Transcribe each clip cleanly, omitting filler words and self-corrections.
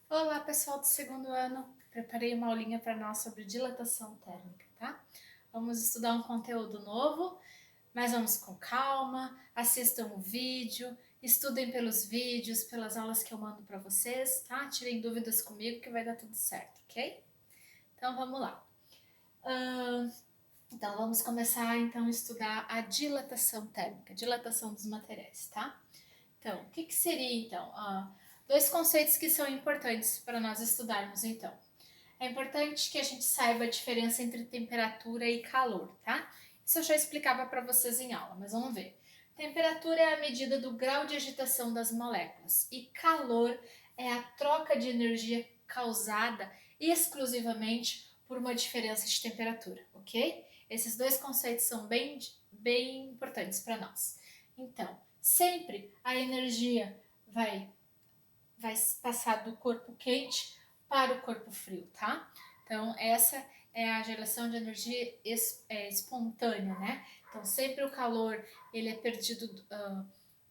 Olá, pessoal do segundo ano. Preparei uma aulinha para nós sobre dilatação térmica, tá? Vamos estudar um conteúdo novo, mas vamos com calma. Assistam o vídeo, estudem pelos vídeos, pelas aulas que eu mando para vocês, tá? Tirem dúvidas comigo que vai dar tudo certo, ok? Então vamos lá. Então vamos começar então a estudar a dilatação térmica, dilatação dos materiais, tá? Então, o que, que seria então? Dois conceitos que são importantes para nós estudarmos então. É importante que a gente saiba a diferença entre temperatura e calor, tá? Isso eu já explicava para vocês em aula, mas vamos ver. Temperatura é a medida do grau de agitação das moléculas e calor é a troca de energia causada exclusivamente por uma diferença de temperatura, ok? Esses dois conceitos são bem importantes para nós. Então, sempre a energia vai passar do corpo quente para o corpo frio, tá? Então, essa é a geração de energia espontânea, né? Então, sempre o calor, ele é perdido,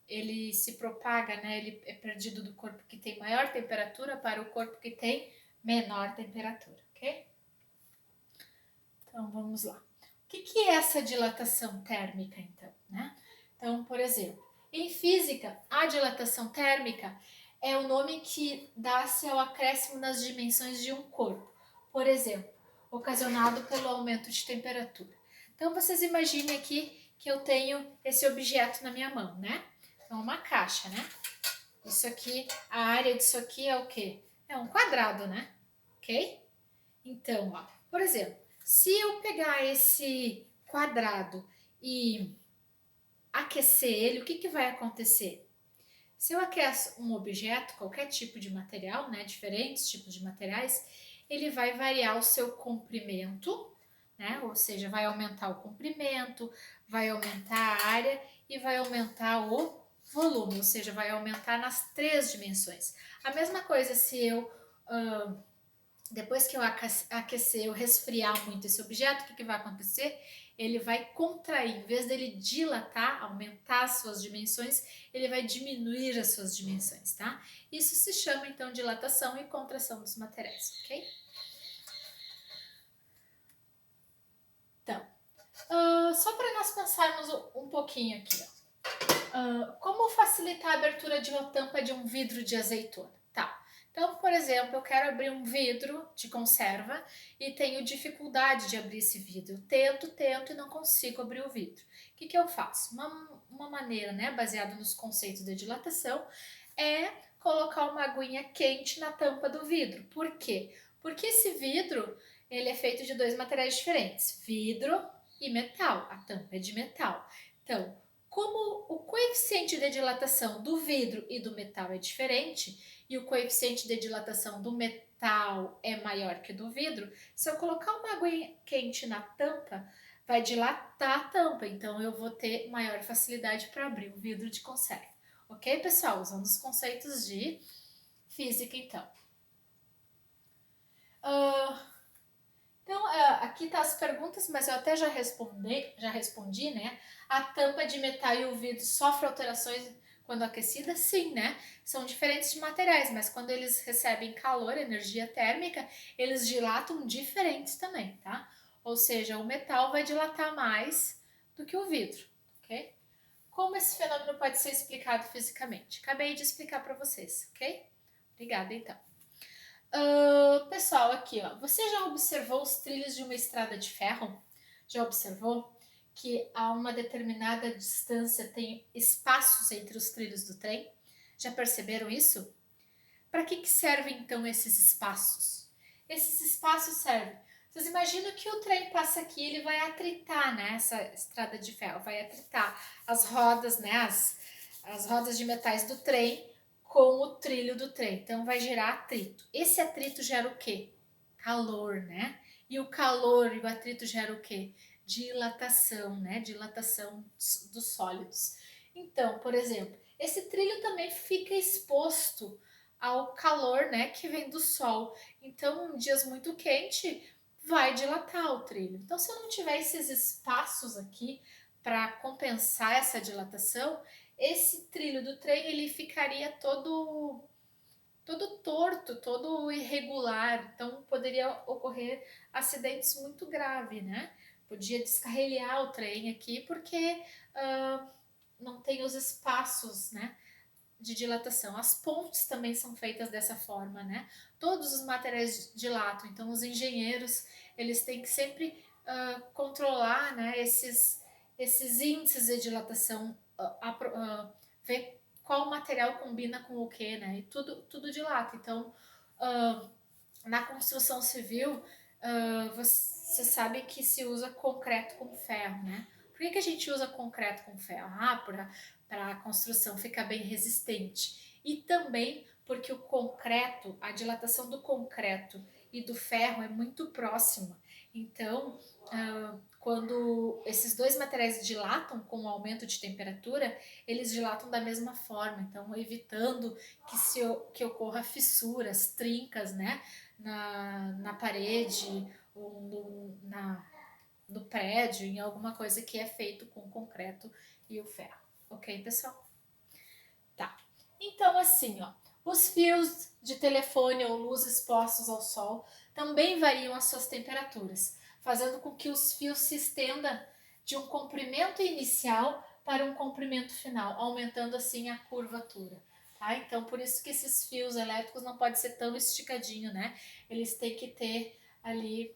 ele se propaga, né? Ele é perdido do corpo que tem maior temperatura para o corpo que tem menor temperatura, ok? Então, vamos lá. O que é essa dilatação térmica, então, né? Então, por exemplo, em física, a dilatação térmica é o nome que dá-se ao acréscimo nas dimensões de um corpo. Por exemplo, ocasionado pelo aumento de temperatura. Então, vocês imaginem aqui que eu tenho esse objeto na minha mão, né? Então, uma caixa, né? Isso aqui, a área disso aqui é o quê? É um quadrado, né? Ok? Então, ó, por exemplo, se eu pegar esse quadrado e aquecer ele, o que, que vai acontecer? Se eu aqueço um objeto, qualquer tipo de material, né, diferentes tipos de materiais, ele vai variar o seu comprimento, né, ou seja, vai aumentar o comprimento, vai aumentar a área e vai aumentar o volume, ou seja, vai aumentar nas três dimensões. A mesma coisa se eu depois que eu aquecer, eu resfriar muito esse objeto, o que, que vai acontecer? Ele vai contrair, em vez dele dilatar, aumentar as suas dimensões, ele vai diminuir as suas dimensões, tá? Isso se chama então dilatação e contração dos materiais, ok? Então, só para nós pensarmos um pouquinho aqui, ó. Como facilitar a abertura de uma tampa de um vidro de azeitona? Tá. Então, por exemplo, eu quero abrir um vidro de conserva e tenho dificuldade de abrir esse vidro. Tento e não consigo abrir o vidro. O que, que eu faço? Uma maneira, né, baseada nos conceitos de dilatação, é colocar uma aguinha quente na tampa do vidro. Por quê? Porque esse vidro ele é feito de dois materiais diferentes, vidro e metal. A tampa é de metal. Então, como o coeficiente de dilatação do vidro e do metal é diferente, e o coeficiente de dilatação do metal é maior que do vidro, se eu colocar uma água quente na tampa, vai dilatar a tampa, então eu vou ter maior facilidade para abrir o vidro de conserva. Ok, pessoal? Usando os conceitos de física, então. Uh, aqui tá as perguntas, mas eu até já respondi, né? A tampa de metal e o vidro sofrem alterações quando aquecida? Sim, né? São diferentes de materiais, mas quando eles recebem calor, energia térmica, eles dilatam diferentes também, tá? Ou seja, o metal vai dilatar mais do que o vidro, ok? Como esse fenômeno pode ser explicado fisicamente? Acabei de explicar para vocês, ok? Obrigada, então. Pessoal, aqui, ó. Você já observou os trilhos de uma estrada de ferro? Já observou que a uma determinada distância tem espaços entre os trilhos do trem? Já perceberam isso? Para que servem então esses espaços? Esses espaços servem. Vocês imaginam que o trem passa aqui, ele vai atritar, né? Essa estrada de ferro vai atritar as rodas, né? As rodas de metais do trem com o trilho do trem. Então vai gerar atrito. Esse atrito gera o quê? Calor, né? E o calor e o atrito gera o quê? Dilatação, né? Dilatação dos sólidos. Então, por exemplo, esse trilho também fica exposto ao calor, né, que vem do sol. Então, em dias muito quentes, vai dilatar o trilho. Então, se eu não tiver esses espaços aqui para compensar essa dilatação, esse trilho do trem ele ficaria todo todo torto, todo irregular, então poderia ocorrer acidentes muito graves, né? Podia descarrilhar o trem aqui porque não tem os espaços, né, de dilatação. As pontes também são feitas dessa forma, né? Todos os materiais dilatam, então os engenheiros eles têm que sempre controlar, né, esses índices de dilatação, ver qual material combina com o que, né? E tudo dilata. Então, na construção civil, você sabe que se usa concreto com ferro, né? Por que a gente usa concreto com ferro? Para a construção ficar bem resistente. E também porque o concreto, a dilatação do concreto e do ferro é muito próxima. Então, quando esses dois materiais dilatam com o aumento de temperatura, eles dilatam da mesma forma, então evitando que ocorra fissuras, trincas, né, na parede ou no prédio, em alguma coisa que é feito com concreto e o ferro. Ok, pessoal? Tá. Então, assim, ó, os fios de telefone ou luz expostos ao sol também variam as suas temperaturas, fazendo com que os fios se estendam de um comprimento inicial para um comprimento final, aumentando assim a curvatura. Tá? Então, por isso que esses fios elétricos não podem ser tão esticadinho, né? Eles têm que ter ali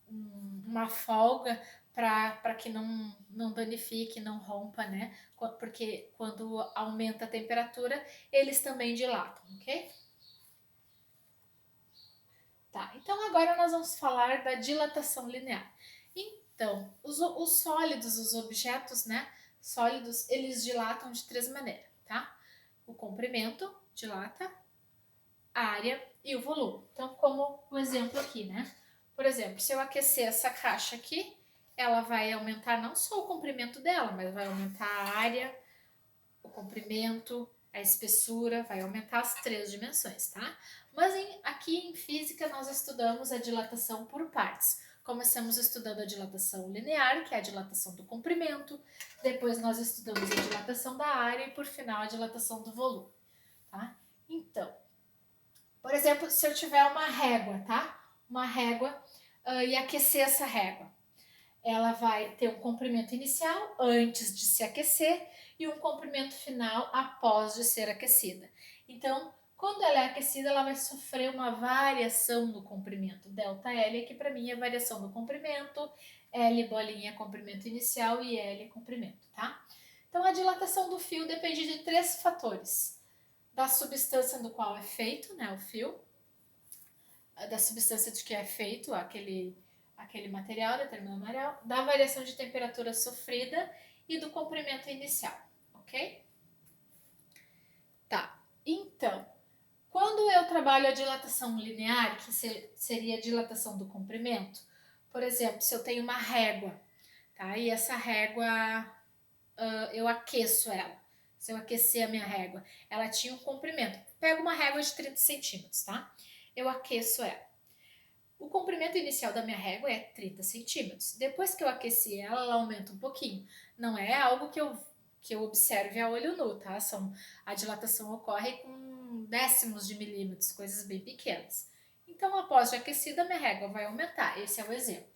uma folga para que não danifique, não rompa, né? Porque quando aumenta a temperatura, eles também dilatam, ok? Tá, então agora nós vamos falar da dilatação linear. Então, os sólidos, os objetos, né, sólidos, eles dilatam de três maneiras, tá? O comprimento dilata, a área e o volume. Então, como o exemplo aqui, né? Por exemplo, se eu aquecer essa caixa aqui, ela vai aumentar não só o comprimento dela, mas vai aumentar a área, o comprimento, a espessura, vai aumentar as três dimensões, tá? Mas aqui em física nós estudamos a dilatação por partes. Começamos estudando a dilatação linear, que é a dilatação do comprimento, depois nós estudamos a dilatação da área e por final a dilatação do volume, tá? Então, por exemplo, se eu tiver uma régua, tá? Uma régua e aquecer essa régua. Ela vai ter um comprimento inicial antes de se aquecer e um comprimento final após de ser aquecida. Então, quando ela é aquecida, ela vai sofrer uma variação no comprimento. ΔL aqui para mim é variação do comprimento, L bolinha é comprimento inicial e L é comprimento, tá? Então, a dilatação do fio depende de três fatores: da substância do qual é feito, né, o fio, da substância de que é feito aquele material, determinado material, da variação de temperatura sofrida e do comprimento inicial, ok? Tá, então, quando eu trabalho a dilatação linear, que seria a dilatação do comprimento, por exemplo, se eu tenho uma régua, tá? E essa régua, eu aqueço ela. Se eu aquecer a minha régua, ela tinha um comprimento. Pego uma régua de 30 centímetros, tá? Eu aqueço ela. O comprimento inicial da minha régua é 30 centímetros. Depois que eu aqueci ela, ela aumenta um pouquinho. Não é algo que eu observe a olho nu, tá? A dilatação ocorre com décimos de milímetros, coisas bem pequenas. Então, após de aquecida, minha régua vai aumentar. Esse é o exemplo.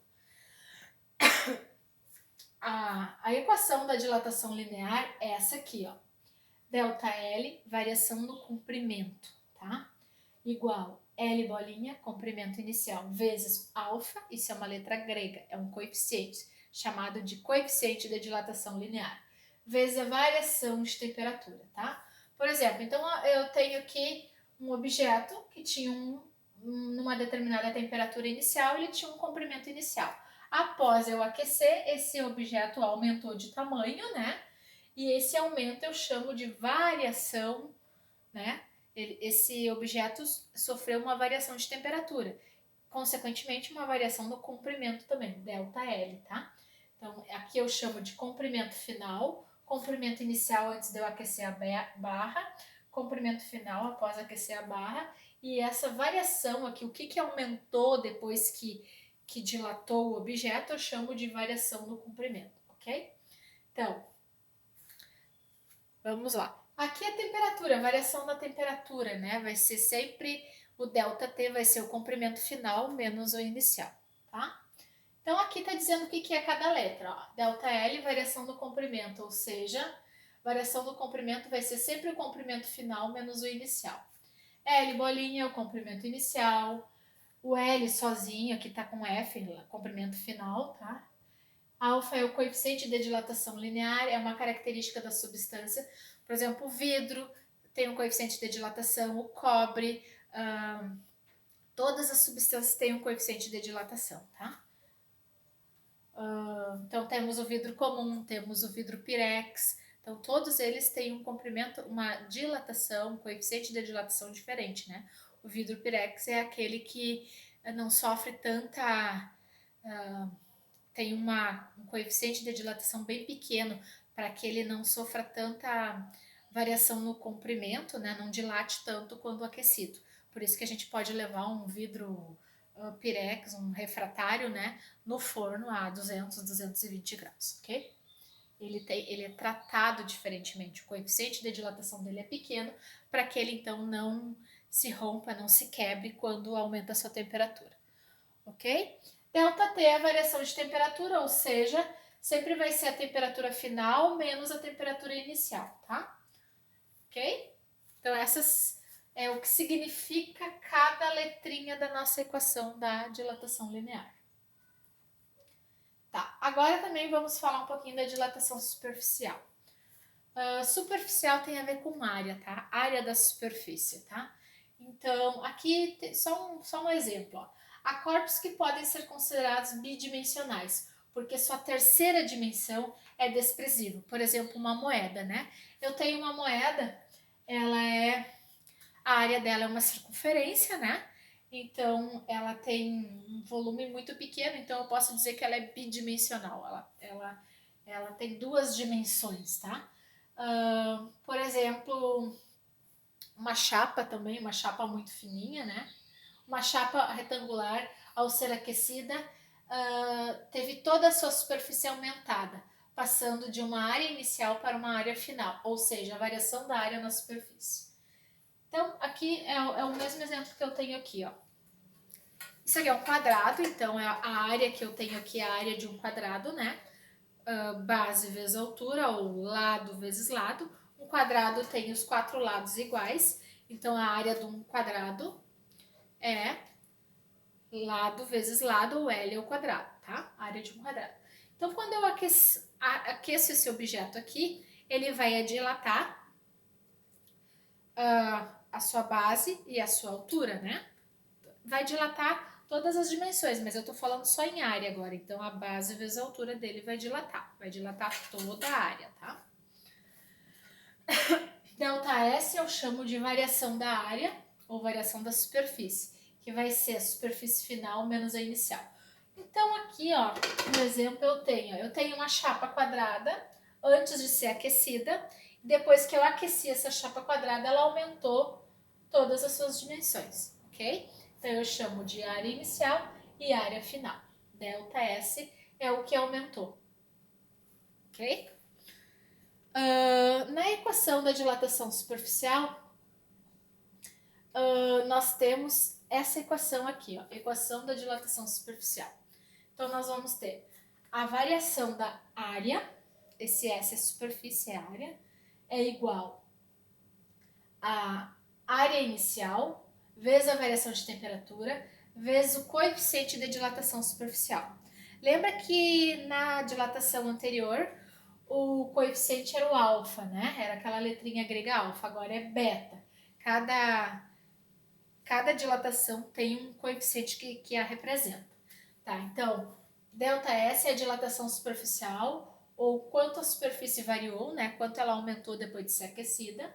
A equação da dilatação linear é essa aqui, ó. ΔL, variação no comprimento, tá? Igual L bolinha, comprimento inicial, vezes alfa, isso é uma letra grega, é um coeficiente, chamado de coeficiente de dilatação linear, vezes a variação de temperatura, tá? Por exemplo, então eu tenho aqui um objeto que tinha numa determinada temperatura inicial, ele tinha um comprimento inicial. Após eu aquecer, esse objeto aumentou de tamanho, né? E esse aumento eu chamo de variação, né? Esse objeto sofreu uma variação de temperatura, consequentemente uma variação no comprimento também, ΔL, tá? Então aqui eu chamo de comprimento final, comprimento inicial antes de eu aquecer a barra, comprimento final após aquecer a barra, e essa variação aqui, o que aumentou depois que dilatou o objeto, eu chamo de variação no comprimento, ok? Então, vamos lá. Aqui a temperatura, a variação da temperatura, né? Vai ser sempre o ΔT vai ser o comprimento final menos o inicial, tá? Então aqui está dizendo o que é cada letra, ó. ΔL, variação do comprimento, ou seja, variação do comprimento vai ser sempre o comprimento final menos o inicial. L bolinha é o comprimento inicial, o L sozinho, aqui está com F, comprimento final, tá? Alfa é o coeficiente de dilatação linear, é uma característica da substância. Por exemplo, o vidro tem um coeficiente de dilatação, o cobre, todas as substâncias têm um coeficiente de dilatação, tá? Então temos o vidro comum, temos o vidro pirex, então todos eles têm um comprimento, uma dilatação, um coeficiente de dilatação diferente, né? O vidro pirex é aquele que não sofre tanta, tem um coeficiente de dilatação bem pequeno para que ele não sofra tanta variação no comprimento, né? Não dilate tanto quando aquecido. Por isso que a gente pode levar um vidro pirex, um refratário, né, no forno a 200, 220 graus, ok? Ele é tratado diferentemente, o coeficiente de dilatação dele é pequeno para que ele então não se rompa, não se quebre quando aumenta a sua temperatura, ok? ΔT é a variação de temperatura, ou seja, sempre vai ser a temperatura final menos a temperatura inicial, tá? Ok? Então essas é o que significa cada letrinha da nossa equação da dilatação linear. Tá, agora também vamos falar um pouquinho da dilatação superficial. Superficial tem a ver com área, tá? Área da superfície, tá? Então, aqui só um exemplo, ó. Há corpos que podem ser considerados bidimensionais, porque sua terceira dimensão é desprezível. Por exemplo, uma moeda, né? Eu tenho uma moeda, a área dela é uma circunferência, né? Então, ela tem um volume muito pequeno, então eu posso dizer que ela é bidimensional. Ela tem duas dimensões, tá? Por exemplo, uma chapa também, uma chapa muito fininha, né? Uma chapa retangular, ao ser aquecida, teve toda a sua superfície aumentada, passando de uma área inicial para uma área final, ou seja, a variação da área na superfície. Então, aqui é o mesmo exemplo que eu tenho aqui, ó. Isso aqui é um quadrado, então a área que eu tenho aqui é a área de um quadrado, né? Base vezes altura, ou lado vezes lado. Um quadrado tem os quatro lados iguais, então a área de um quadrado é lado vezes lado, ou L ao quadrado, tá? A área de um quadrado. Então, quando eu aqueço esse objeto aqui, ele vai dilatar a sua base e a sua altura, né? Vai dilatar todas as dimensões, mas eu tô falando só em área agora. Então, a base vezes a altura dele vai dilatar toda a área, tá? ΔS eu chamo de variação da área ou variação da superfície, que vai ser a superfície final menos a inicial. Então, aqui, ó, no exemplo eu tenho uma chapa quadrada antes de ser aquecida. Depois que eu aqueci essa chapa quadrada, ela aumentou todas as suas dimensões, ok? Então, eu chamo de área inicial e área final. ΔS é o que aumentou, ok? Na equação da dilatação superficial, nós temos essa equação aqui, ó, equação da dilatação superficial. Então, nós vamos ter a variação da área, esse S é superfície, é área, é igual a área inicial, vezes a variação de temperatura, vezes o coeficiente de dilatação superficial. Lembra que na dilatação anterior, o coeficiente era o alfa, né? Era aquela letrinha grega alfa, agora é beta. Cada dilatação tem um coeficiente que a representa. Tá, então, ΔS é a dilatação superficial, ou quanto a superfície variou, né? Quanto ela aumentou depois de ser aquecida.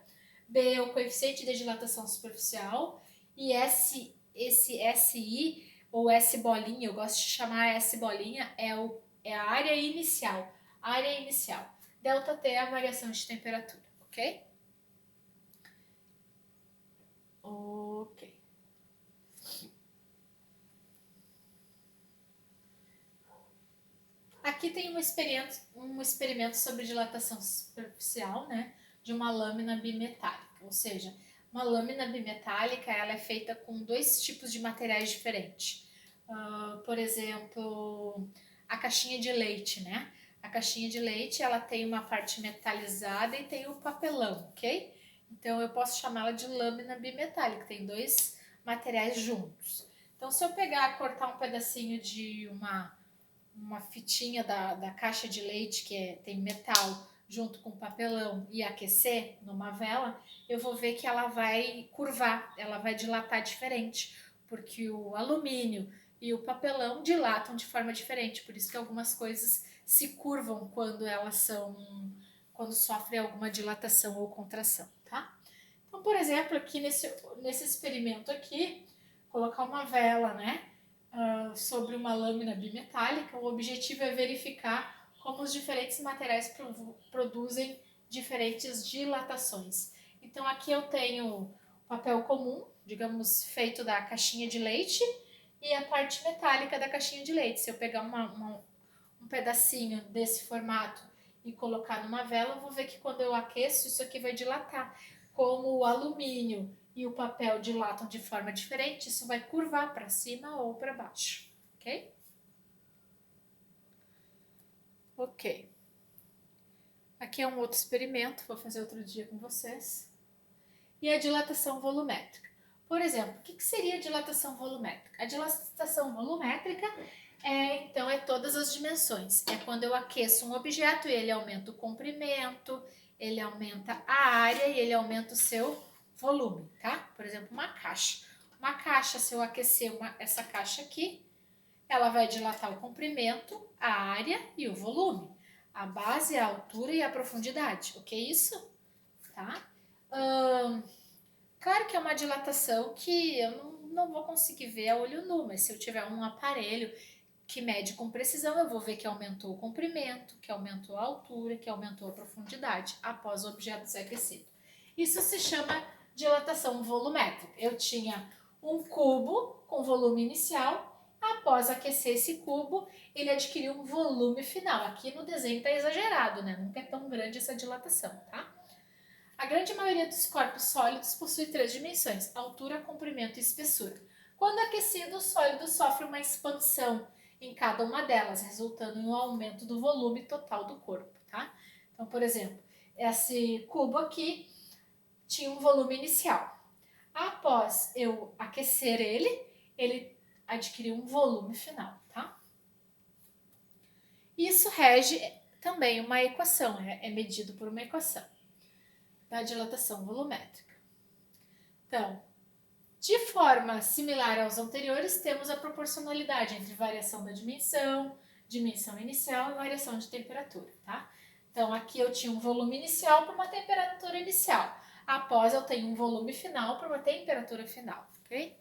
B é o coeficiente de dilatação superficial. E esse SI, ou S bolinha, eu gosto de chamar S bolinha, é a área inicial. Área inicial. ΔT é a variação de temperatura, ok? Ok. Aqui tem um experimento sobre dilatação superficial, né? de uma lâmina bimetálica, ou seja, uma lâmina bimetálica ela é feita com dois tipos de materiais diferentes. Por exemplo, a caixinha de leite, né? A caixinha de leite ela tem uma parte metalizada e tem o papelão, ok? Então eu posso chamá-la de lâmina bimetálica, tem dois materiais juntos. Então se eu pegar, cortar um pedacinho de uma fitinha da caixa de leite tem metal junto com papelão e aquecer numa vela, eu vou ver que ela vai curvar, ela vai dilatar diferente, porque o alumínio e o papelão dilatam de forma diferente, por isso que algumas coisas se curvam quando sofrem alguma dilatação ou contração, tá? Então, por exemplo, aqui nesse experimento aqui, colocar uma vela, né, sobre uma lâmina bimetálica, o objetivo é verificar como os diferentes materiais produzem diferentes dilatações. Então aqui eu tenho papel comum, digamos, feito da caixinha de leite, e a parte metálica da caixinha de leite. Se eu pegar um pedacinho desse formato e colocar numa vela, eu vou ver que quando eu aqueço, isso aqui vai dilatar. Como o alumínio e o papel dilatam de forma diferente, isso vai curvar para cima ou para baixo, ok? Ok. Aqui é um outro experimento, vou fazer outro dia com vocês. E a dilatação volumétrica. Por exemplo, o que seria a dilatação volumétrica? A dilatação volumétrica então é todas as dimensões. É quando eu aqueço um objeto e ele aumenta o comprimento, ele aumenta a área e ele aumenta o seu volume, tá? Por exemplo, uma caixa. Uma caixa, se eu aquecer essa caixa aqui, ela vai dilatar o comprimento, a área e o volume. A base, a altura e a profundidade. O que é isso? Tá? Claro que é uma dilatação que eu não vou conseguir ver a olho nu, mas se eu tiver um aparelho que mede com precisão, eu vou ver que aumentou o comprimento, que aumentou a altura, que aumentou a profundidade após o objeto ser aquecido. Isso se chama dilatação volumétrica. Eu tinha um cubo com volume inicial, após aquecer esse cubo, ele adquiriu um volume final. Aqui no desenho está exagerado, né? Nunca é tão grande essa dilatação, tá? A grande maioria dos corpos sólidos possui três dimensões: altura, comprimento e espessura. Quando aquecido, o sólido sofre uma expansão em cada uma delas, resultando em um aumento do volume total do corpo, tá? Então, por exemplo, esse cubo aqui tinha um volume inicial. Após eu aquecer ele adquiriu um volume final, tá? Isso rege também uma equação, é medido por uma equação da dilatação volumétrica. Então, de forma similar aos anteriores, temos a proporcionalidade entre variação da dimensão, dimensão inicial e variação de temperatura, tá? Então, aqui eu tinha um volume inicial para uma temperatura inicial. Após, eu tenho um volume final para uma temperatura final, ok?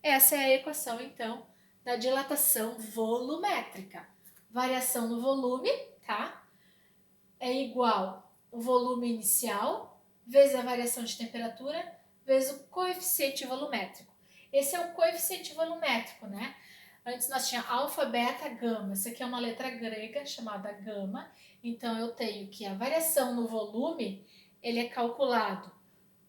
Essa é a equação, então, da dilatação volumétrica. Variação no volume, tá? É igual o volume inicial vezes a variação de temperatura vezes o coeficiente volumétrico. Esse é o coeficiente volumétrico, né? Antes nós tínhamos alfa, beta, gama. Essa aqui é uma letra grega chamada gama. Então eu tenho que a variação no volume, ele é calculado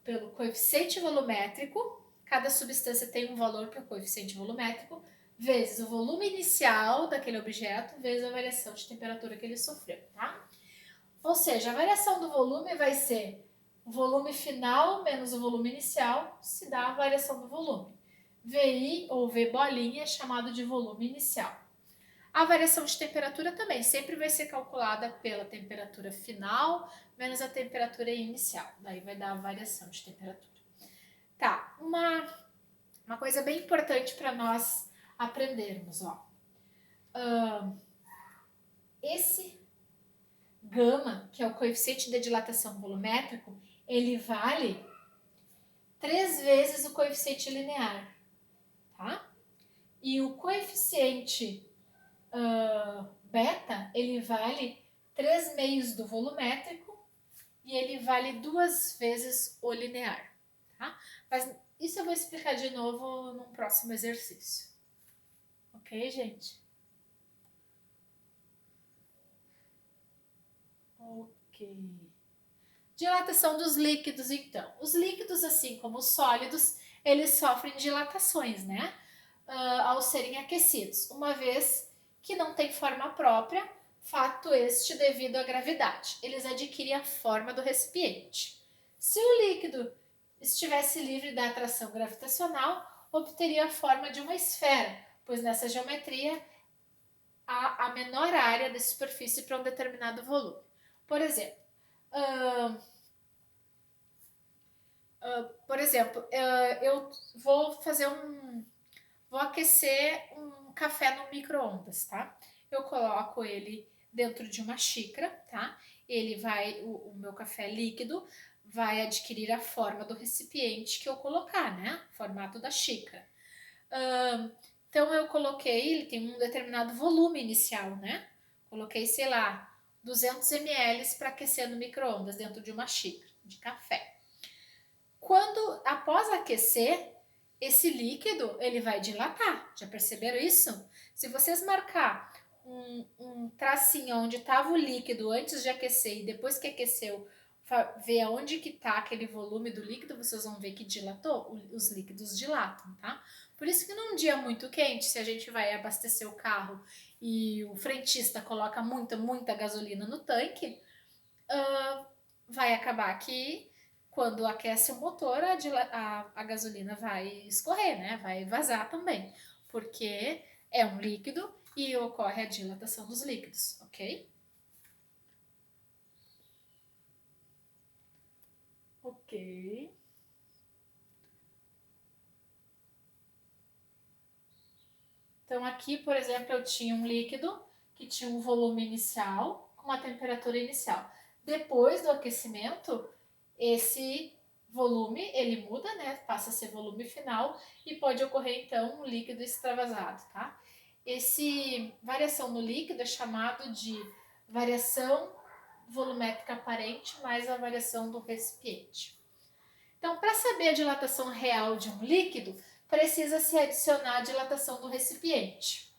pelo coeficiente volumétrico. Cada substância tem um valor para o coeficiente volumétrico, vezes o volume inicial daquele objeto, vezes a variação de temperatura que ele sofreu, tá? Ou seja, a variação do volume vai ser o volume final menos o volume inicial, se dá a variação do volume. VI ou V bolinha é chamado de volume inicial. A variação de temperatura também sempre vai ser calculada pela temperatura final menos a temperatura inicial. Daí vai dar a variação de temperatura. Tá, uma coisa bem importante para nós aprendermos, ó. Esse gama, que é o coeficiente de dilatação volumétrico, ele vale 3 vezes o coeficiente linear, tá? E o coeficiente beta, ele vale 3 meios do volumétrico e ele vale 2 vezes o linear, tá? Mas isso eu vou explicar de novo num próximo exercício. Ok, gente? Ok. Dilatação dos líquidos, então. Os líquidos, assim como os sólidos, eles sofrem dilatações, né? Ao serem aquecidos, uma vez que não tem forma própria, fato este devido à gravidade. Eles adquirem a forma do recipiente. Se o líquido estivesse livre da atração gravitacional, obteria a forma de uma esfera, pois nessa geometria há a menor área da superfície para um determinado volume. Por exemplo, eu vou aquecer um café no micro-ondas, tá? Eu coloco ele dentro de uma xícara, tá? O meu café líquido vai adquirir a forma do recipiente que eu colocar, né? Formato da xícara. Então eu coloquei, ele tem um determinado volume inicial, né? Coloquei, sei lá, 200 ml para aquecer no micro-ondas dentro de uma xícara de café. Após aquecer, esse líquido ele vai dilatar. Já perceberam isso? Se vocês marcar um tracinho onde estava o líquido antes de aquecer e depois que aqueceu, ver aonde que está aquele volume do líquido, vocês vão ver que dilatou. Os líquidos dilatam, tá? Por isso que num dia muito quente, se a gente vai abastecer o carro e o frentista coloca muita gasolina no tanque, vai acabar que quando aquece o motor, a gasolina vai escorrer, né? Vai vazar também, porque é um líquido e ocorre a dilatação dos líquidos, ok? Ok. Então aqui, por exemplo, eu tinha um líquido que tinha um volume inicial com uma temperatura inicial. Depois do aquecimento, esse volume ele muda, né? Passa a ser volume final e pode ocorrer então um líquido extravasado, tá? Esse variação no líquido é chamado de variação volumétrica aparente mais a variação do recipiente. Então, para saber a dilatação real de um líquido, precisa-se adicionar a dilatação do recipiente,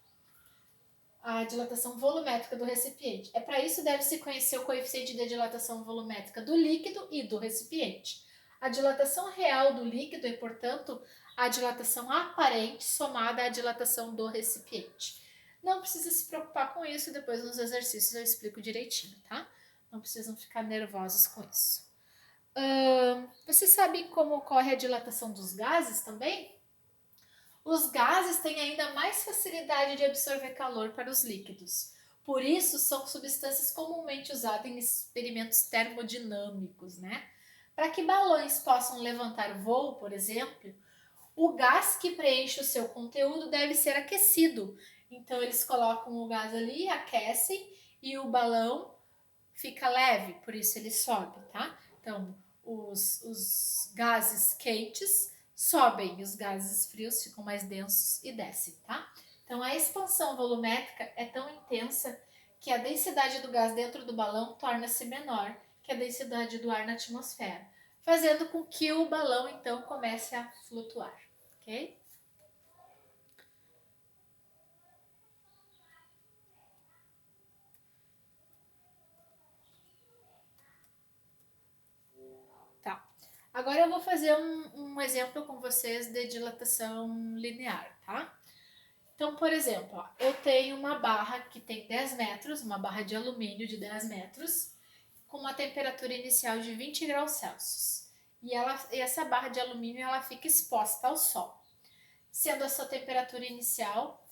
a dilatação volumétrica do recipiente. Para isso deve-se conhecer o coeficiente de dilatação volumétrica do líquido e do recipiente. A dilatação real do líquido é, portanto, a dilatação aparente somada à dilatação do recipiente. Não precisa se preocupar com isso, depois nos exercícios eu explico direitinho, tá? Não precisam ficar nervosos com isso. Vocês sabem como ocorre a dilatação dos gases também? Os gases têm ainda mais facilidade de absorver calor para os líquidos. Por isso, são substâncias comumente usadas em experimentos termodinâmicos, né? Para que balões possam levantar voo, por exemplo, o gás que preenche o seu conteúdo deve ser aquecido. Então, eles colocam o gás ali, aquecem e o balão fica leve, por isso ele sobe, tá? Então, os gases quentes sobem e os gases frios ficam mais densos e descem, tá? Então, a expansão volumétrica é tão intensa que a densidade do gás dentro do balão torna-se menor que a densidade do ar na atmosfera, fazendo com que o balão, então, comece a flutuar, ok? Tá. Agora eu vou fazer um exemplo com vocês de dilatação linear, tá? Então, por exemplo, ó, eu tenho uma barra que tem 10 metros, uma barra de alumínio de 10 metros, com uma temperatura inicial de 20 graus Celsius. E essa barra de alumínio ela fica exposta ao sol, sendo a sua temperatura inicial,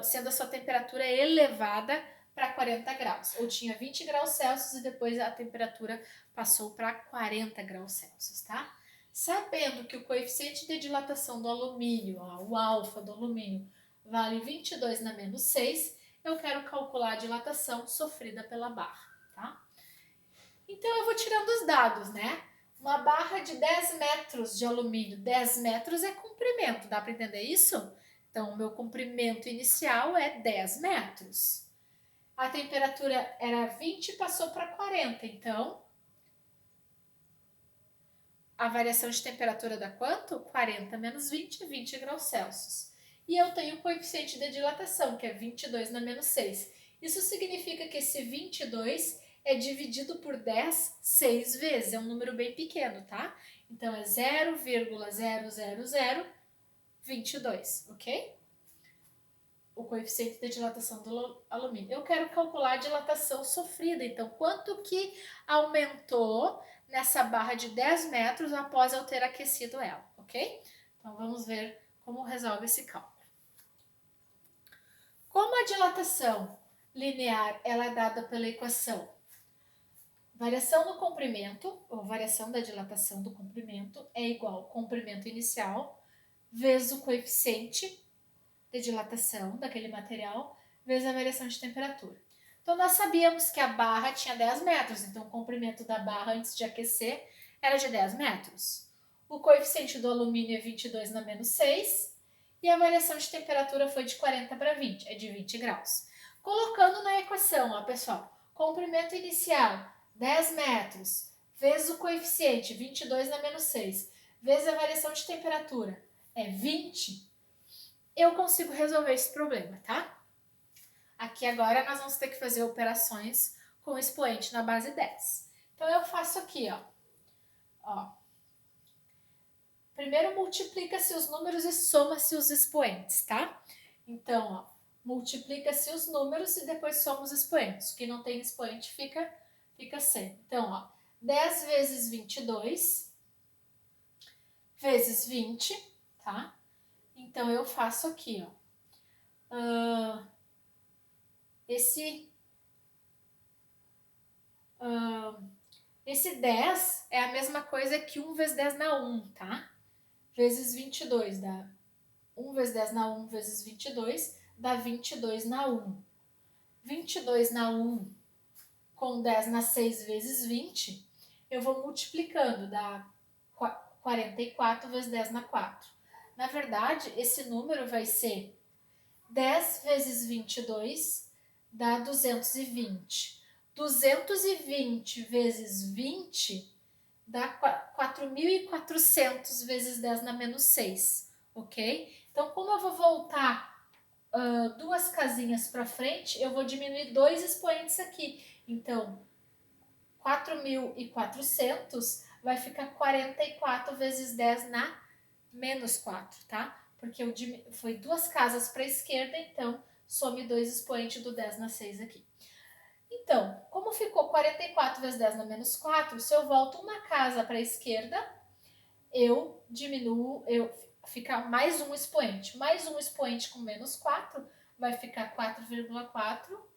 sendo a sua temperatura elevada para 40 graus. Eu tinha 20 graus Celsius e depois a temperatura passou para 40 graus Celsius, tá? Sabendo que o coeficiente de dilatação do alumínio, ó, o alfa do alumínio, vale 22 na menos 6, eu quero calcular a dilatação sofrida pela barra, tá? Então eu vou tirando os dados, né? Uma barra de 10 metros de alumínio, 10 metros é comprimento, dá para entender isso? Então o meu comprimento inicial é 10 metros. A temperatura era 20 e passou para 40, então a variação de temperatura dá quanto? 40 menos 20, 20 graus Celsius. E eu tenho o coeficiente de dilatação, que é 22 na menos 6. Isso significa que esse 22 é dividido por 10 6 vezes, é um número bem pequeno, tá? Então, é 0,00022, ok? O coeficiente de dilatação do alumínio. Eu quero calcular a dilatação sofrida, então, quanto que aumentou nessa barra de 10 metros após eu ter aquecido ela, ok? Então, vamos ver como resolve esse cálculo. Como a dilatação linear ela é dada pela equação variação do comprimento, ou variação da dilatação do comprimento, é igual ao comprimento inicial vezes o coeficiente de dilatação daquele material vezes a variação de temperatura. Então, nós sabíamos que a barra tinha 10 metros, então o comprimento da barra antes de aquecer era de 10 metros. O coeficiente do alumínio é 22 na menos 6 e a variação de temperatura foi de 40 para 20, é de 20 graus. Colocando na equação, ó, pessoal, comprimento inicial 10 metros vezes o coeficiente 22 na menos 6 vezes a variação de temperatura é 20, eu consigo resolver esse problema, tá? Aqui agora nós vamos ter que fazer operações com expoente na base 10. Então eu faço aqui, ó. Primeiro multiplica-se os números e soma-se os expoentes, tá? Então, ó, multiplica-se os números e depois soma os expoentes. O que não tem expoente fica 100. Então, ó, 10 vezes 22 vezes 20, tá? Então, eu faço aqui, ó. Esse 10 é a mesma coisa que 1 vezes 10 na 1, tá? Vezes 22 dá 1 vezes 10 na 1 vezes 22 dá 22 na 1. 22 na 1 com 10 na 6 vezes 20, eu vou multiplicando, dá 44 vezes 10 na 4. Na verdade, esse número vai ser 10 vezes 22 dá 220. 220 vezes 20 dá 4.400 vezes 10 na menos 6, ok? Então, como eu vou voltar duas casinhas para frente, eu vou diminuir dois expoentes aqui. Então, 4.400 vai ficar 44 vezes 10 na menos 4, tá? Porque foi duas casas para a esquerda, então some dois expoentes do 10 na 6 aqui. Então, como ficou 44 vezes 10 na menos 4, se eu volto uma casa para a esquerda, eu diminuo, fica mais um expoente. Mais um expoente com menos 4 vai ficar 4,4.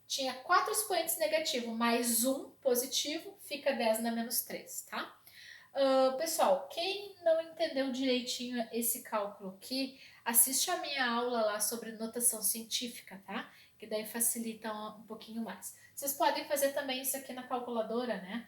Tinha 4 expoentes negativos, mais um positivo, fica 10 na menos 3, tá? Pessoal, quem não entendeu direitinho esse cálculo aqui, assiste a minha aula lá sobre notação científica, tá? Que daí facilita um pouquinho mais. Vocês podem fazer também isso aqui na calculadora, né?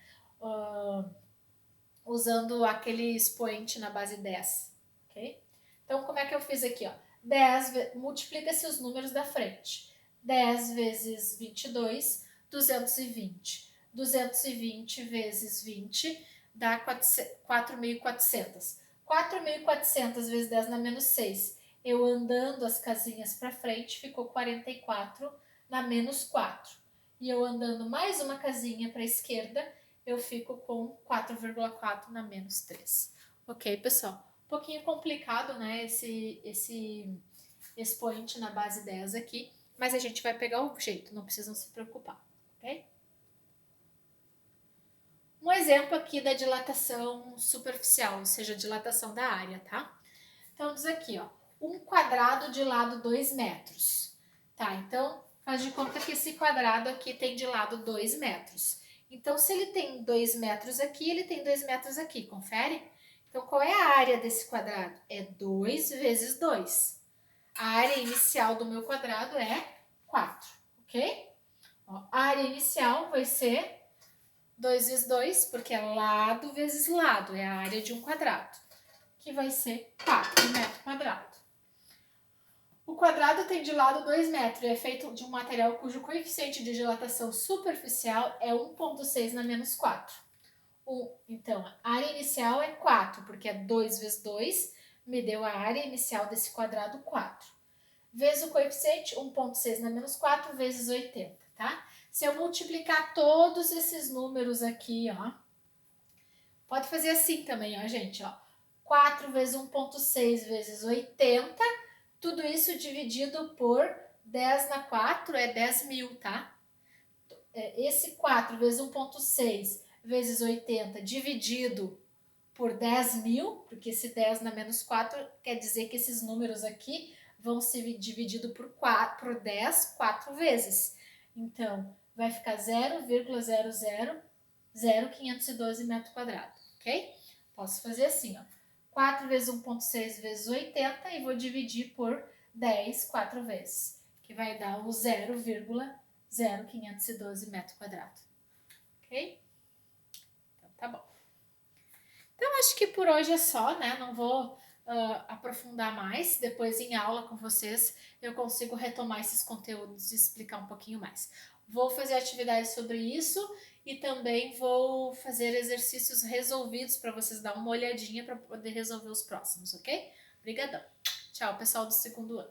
Usando aquele expoente na base 10, ok? Então, como é que eu fiz aqui, ó? 10, multiplica-se os números da frente. 10 vezes 22, 220. 220 vezes 20 dá 4.400. 4.400 vezes 10 na menos 6. Eu andando as casinhas para frente, ficou 44 na menos 4. E eu andando mais uma casinha para a esquerda, eu fico com 4,4 na menos 3. Ok, pessoal? Um pouquinho complicado, né, esse expoente na base 10 aqui, mas a gente vai pegar o jeito, não precisam se preocupar, ok? Um exemplo aqui da dilatação superficial, ou seja, dilatação da área, tá? Então, diz aqui, ó, um quadrado de lado 2 metros. Tá, então, faz de conta que esse quadrado aqui tem de lado 2 metros. Então, se ele tem 2 metros aqui, ele tem 2 metros aqui, confere? Então, qual é a área desse quadrado? É 2 vezes 2. A área inicial do meu quadrado é 4, ok? Ó, a área inicial vai ser 2 vezes 2, porque é lado vezes lado, é a área de um quadrado, que vai ser 4 metros quadrados. O quadrado tem de lado 2 metros e é feito de um material cujo coeficiente de dilatação superficial é 1,6 na menos 4. Então, a área inicial é 4, porque é 2 vezes 2, me deu a área inicial desse quadrado 4. Vezes o coeficiente, 1,6 na menos 4, vezes 80, tá? Se eu multiplicar todos esses números aqui, ó, pode fazer assim também, ó, gente, ó. 4 vezes 1,6 vezes 80, tudo isso dividido por 10 na 4 é 10.000, tá? Esse 4 vezes 1,6 vezes 80 dividido por 10.000, porque esse 10 na menos 4 quer dizer que esses números aqui vão ser divididos por 10 4 vezes. Então, vai ficar 0,0000512 metros quadrados, ok? Posso fazer assim, ó. 4 vezes 1,6 vezes 80 e vou dividir por 10 4 vezes, que vai dar o 0,0512 metros quadrados, ok? Então, tá bom. Então, acho que por hoje é só, né? Não vou aprofundar mais. Depois, em aula com vocês, eu consigo retomar esses conteúdos e explicar um pouquinho mais. Vou fazer atividades sobre isso e também vou fazer exercícios resolvidos para vocês dar uma olhadinha para poder resolver os próximos, ok? Obrigadão. Tchau, pessoal do segundo ano.